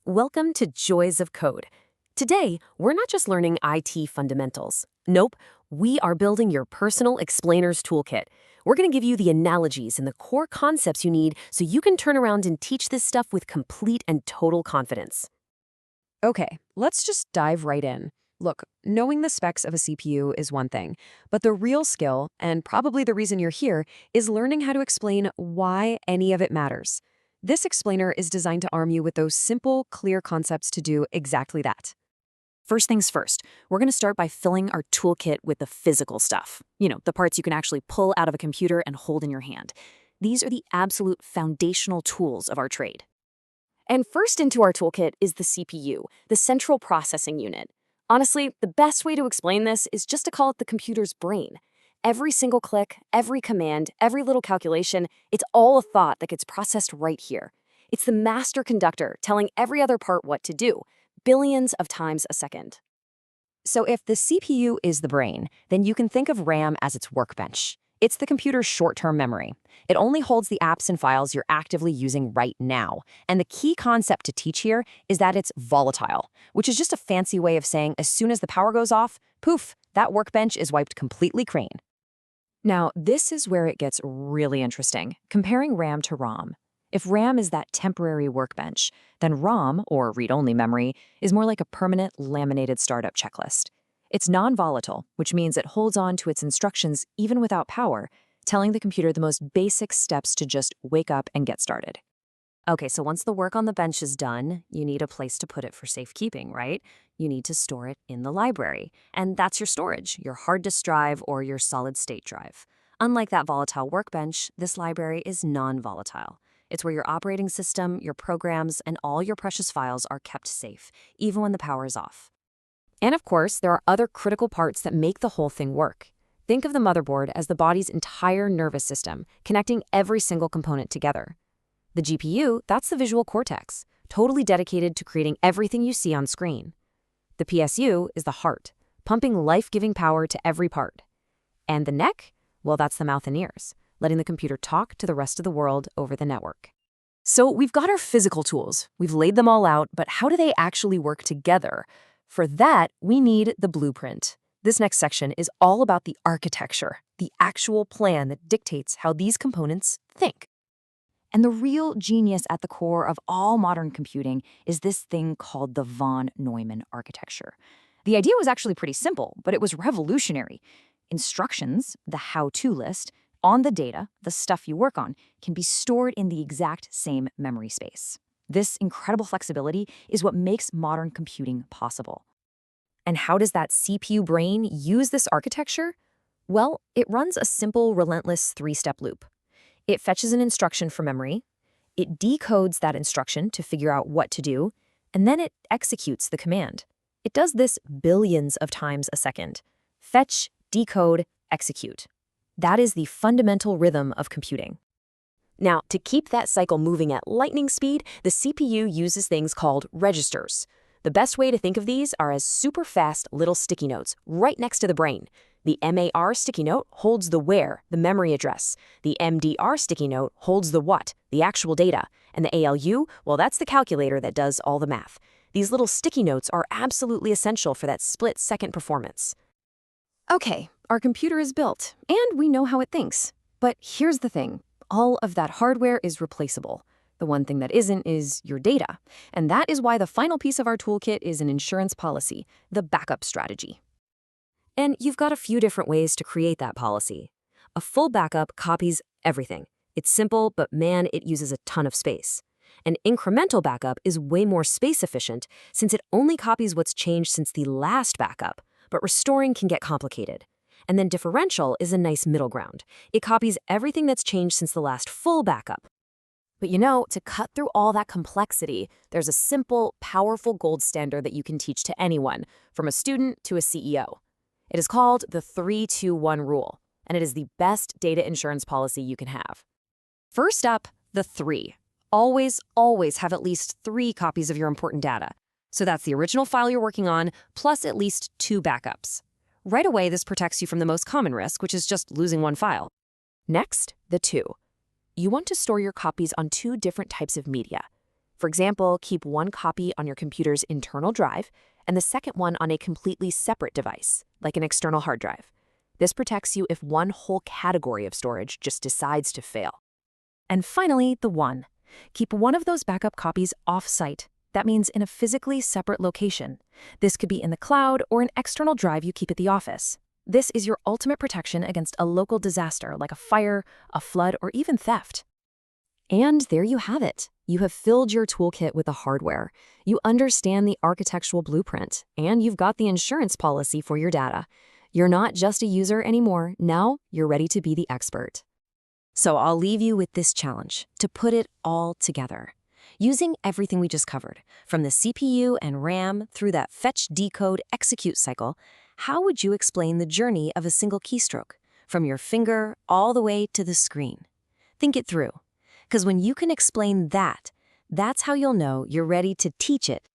Welcome to Joys of Code. Today, we're not just learning IT fundamentals. Nope, we are building your personal explainer's toolkit. We're going to give you the analogies and the core concepts you need so you can turn around and teach this stuff with complete and total confidence. Okay, let's just dive right in. Look, knowing the specs of a CPU is one thing, but the real skill, and probably the reason you're here, is learning how to explain why any of it matters. This explainer is designed to arm you with those simple, clear concepts to do exactly that. First things first, we're going to start by filling our toolkit with the physical stuff. The parts you can actually pull out of a computer and hold in your hand. These are the absolute foundational tools of our trade. And first into our toolkit is the CPU, the central processing unit. Honestly, the best way to explain this is just to call it the computer's brain. Every single click, every command, every little calculation, it's all a thought that gets processed right here. It's the master conductor telling every other part what to do, billions of times a second. So if the CPU is the brain, then you can think of RAM as its workbench. It's the computer's short-term memory. It only holds the apps and files you're actively using right now. And the key concept to teach here is that it's volatile, which is just a fancy way of saying as soon as the power goes off, poof, that workbench is wiped completely clean. Now, this is where it gets really interesting, comparing RAM to ROM. If RAM is that temporary workbench, then ROM, or read-only memory, is more like a permanent laminated startup checklist. It's non-volatile, which means it holds on to its instructions even without power, telling the computer the most basic steps to just wake up and get started. Okay, so once the work on the bench is done, you need a place to put it for safekeeping, right? You need to store it in the library. And that's your storage, your hard disk drive or your solid-state drive. Unlike that volatile workbench, this library is non-volatile. It's where your operating system, your programs, and all your precious files are kept safe, even when the power is off. And of course, there are other critical parts that make the whole thing work. Think of the motherboard as the body's entire nervous system, connecting every single component together. The GPU, that's the visual cortex, totally dedicated to creating everything you see on screen. The PSU is the heart, pumping life-giving power to every part. And the neck? Well, that's the mouth and ears, letting the computer talk to the rest of the world over the network. So we've got our physical tools. We've laid them all out, but how do they actually work together? For that, we need the blueprint. This next section is all about the architecture, the actual plan that dictates how these components think. And the real genius at the core of all modern computing is this thing called the von Neumann architecture. The idea was actually pretty simple, but it was revolutionary. Instructions, the how-to list, on the data, the stuff you work on, can be stored in the exact same memory space. This incredible flexibility is what makes modern computing possible. And how does that CPU brain use this architecture? Well, it runs a simple, relentless three-step loop. It fetches an instruction from memory, it decodes that instruction to figure out what to do, and then it executes the command. It does this billions of times a second. Fetch, decode, execute. That is the fundamental rhythm of computing. Now, to keep that cycle moving at lightning speed, the CPU uses things called registers. The best way to think of these are as super fast little sticky notes right next to the brain. The MAR sticky note holds the where, the memory address. The MDR sticky note holds the what, the actual data. And the ALU, well, that's the calculator that does all the math. These little sticky notes are absolutely essential for that split-second performance. Okay, our computer is built, and we know how it thinks. But here's the thing. All of that hardware is replaceable. The one thing that isn't is your data. And that is why the final piece of our toolkit is an insurance policy, the backup strategy. And you've got a few different ways to create that policy. A full backup copies everything. It's simple, but man, it uses a ton of space. An incremental backup is way more space efficient since it only copies what's changed since the last backup, but restoring can get complicated. And then differential is a nice middle ground. It copies everything that's changed since the last full backup. But to cut through all that complexity, there's a simple, powerful gold standard that you can teach to anyone, from a student to a CEO. It is called the 3-2-1 rule, and it is the best data insurance policy you can have. First up, the 3. Always, always have at least 3 copies of your important data. So that's the original file you're working on, plus at least 2 backups. Right away, this protects you from the most common risk, which is just losing one file. Next, the 2. You want to store your copies on 2 different types of media. For example, keep one copy on your computer's internal drive and the second one on a completely separate device, like an external hard drive. This protects you if one whole category of storage just decides to fail. And finally, the one. Keep one of those backup copies off-site. That means in a physically separate location. This could be in the cloud or an external drive you keep at the office. This is your ultimate protection against a local disaster like a fire, a flood, or even theft. And there you have it. You have filled your toolkit with the hardware. You understand the architectural blueprint, and you've got the insurance policy for your data. You're not just a user anymore. Now you're ready to be the expert. So I'll leave you with this challenge, to put it all together. Using everything we just covered, from the CPU and RAM through that fetch, decode, execute cycle, how would you explain the journey of a single keystroke, from your finger all the way to the screen? Think it through, because when you can explain that, that's how you'll know you're ready to teach it